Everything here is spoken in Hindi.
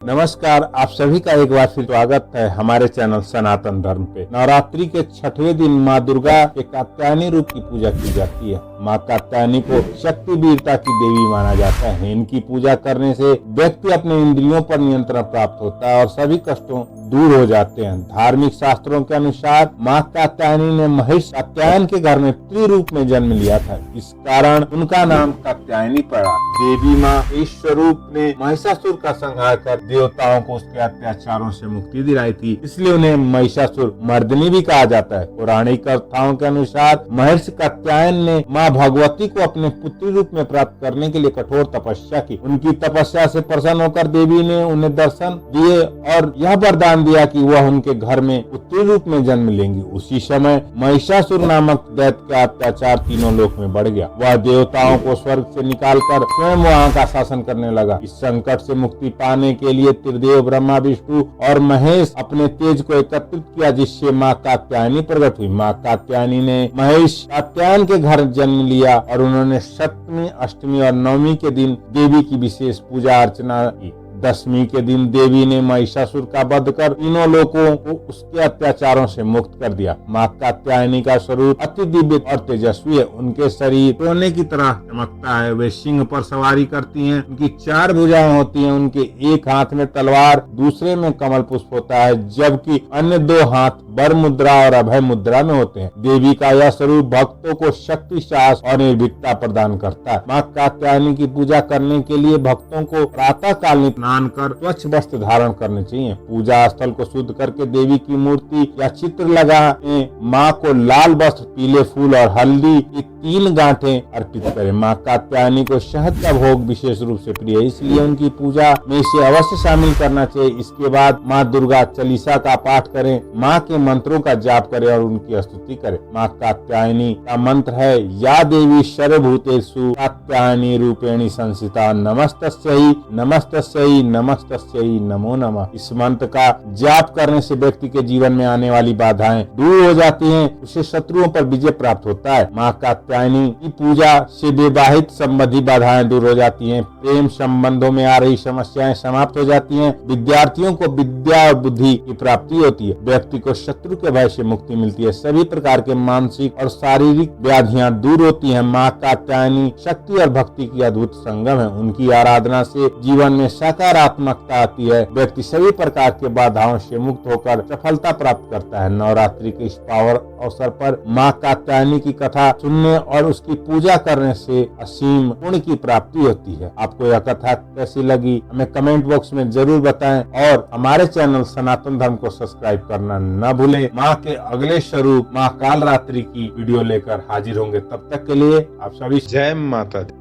नमस्कार, आप सभी का एक बार फिर स्वागत है हमारे चैनल सनातन धर्म पे। नवरात्रि के 6वें दिन माँ दुर्गा के कात्यायनी रूप की पूजा की जाती है। माँ कात्यायनी को शक्ति वीरता की देवी माना जाता है। इनकी पूजा करने से व्यक्ति अपने इंद्रियों पर नियंत्रण प्राप्त होता है और सभी कष्टों दूर हो जाते हैं। धार्मिक शास्त्रों के अनुसार माँ कात्यायनी ने महिष कात्यायन के घर में स्त्री रूप में जन्म लिया था। इस कारण उनका नाम कात्यायनी पड़ा। देवी माँ इस स्वरूप ने महिषासुर का संहार कर देवताओं को उसके अत्याचारों से मुक्ति दिलाई थी, इसलिए उन्हें महिषासुर मर्दिनी भी कहा जाता है। पौराणिक कथाओं के अनुसार महर्षि कात्यायन ने माँ भगवती को अपने पुत्री रूप में प्राप्त करने के लिए कठोर तपस्या की। उनकी तपस्या से प्रसन्न होकर देवी ने उन्हें दर्शन दिए और यह वरदान दिया कि वह उनके घर में पुत्री रूप में जन्म लेंगी। उसी समय महिषासुर नामक दैत्य का अत्याचार तीनों लोक में बढ़ गया। वह देवताओं को स्वर्ग से निकालकर स्वयं वहां का शासन करने लगा। इस संकट से मुक्ति पाने के लिए त्रिदेव ब्रह्मा, विष्णु और महेश अपने तेज को एकत्रित किया, जिससे माँ कात्यायनी प्रकट हुई। माँ कात्यायनी ने महेश कात्यायन के घर जन्म लिया और उन्होंने सप्तमी, अष्टमी और नवमी के दिन देवी की विशेष पूजा अर्चना की। दशमी के दिन देवी ने महिषासुर का वध कर तीनों लोगों को उसके अत्याचारों से मुक्त कर दिया। माँ कात्यायनी का स्वरूप अति दिव्य और तेजस्वी है। उनके शरीर सोने की तरह चमकता है। वे सिंह पर सवारी करती हैं। उनकी 4 भुजाएं होती हैं। उनके एक हाथ में तलवार, दूसरे में कमल पुष्प होता है, जबकि अन्य 2 हाथ वर मुद्रा और अभय मुद्रा में होते हैं। देवी का यह स्वरूप भक्तों को शक्ति, साहस और निर्भीकता प्रदान करता है। माँ कात्यायनी की पूजा करने के लिए भक्तों को प्रातः काल स्नान कर स्वच्छ वस्त्र धारण करने चाहिए। पूजा स्थल को शुद्ध करके देवी की मूर्ति या चित्र लगाएं। माँ को लाल वस्त्र, पीले फूल और हल्दी की 3 गांठें अर्पित करें। माँ कात्यायनी को शहद का भोग विशेष रूप से प्रिय है, इसलिए उनकी पूजा में इसे अवश्य शामिल करना चाहिए। इसके बाद माँ दुर्गा चालीसा का पाठ करें, माँ के मंत्रों का जाप करें और उनकी स्तुति करें। माँ कात्यायनी का मंत्र है, या देवी सर्वभूतेषु कात्यायनी रूपेणी संस्थिता, नमस्तस्यै नमस्तस्यै नमस्तस्यै नमो नमः। इस मंत्र का जाप करने से व्यक्ति के जीवन में आने वाली बाधाएं दूर हो जाती हैं, उसे शत्रुओं पर विजय प्राप्त होता है। माँ कात्यायनी की पूजा से विवाहित संबंधी बाधाएं दूर हो जाती हैं, प्रेम संबंधों में आ रही समस्याएं समाप्त हो जाती हैं, विद्यार्थियों को विद्या और बुद्धि की प्राप्ति होती है, व्यक्ति को शत्रु के भय से मुक्ति मिलती है, सभी प्रकार के मानसिक और शारीरिक व्याधियां दूर होती हैं। माँ कात्यायनी शक्ति और भक्ति की अद्भुत संगम है। उनकी आराधना से जीवन में सकारात्मकता आती है। व्यक्ति सभी प्रकार के बाधाओं से मुक्त होकर सफलता प्राप्त करता है। नवरात्रि के इस पावन अवसर पर माँ कात्यायनी की कथा सुनने और उसकी पूजा करने से असीम पुण्य की प्राप्ति होती है। आपको यह कथा कैसी लगी हमें कमेंट बॉक्स में जरूर बताएं और हमारे चैनल सनातन धर्म को सब्सक्राइब करना न भूलें। माँ के अगले स्वरूप माँ कालरात्रि की वीडियो लेकर हाजिर होंगे। तब तक के लिए आप सभी जय माता दी।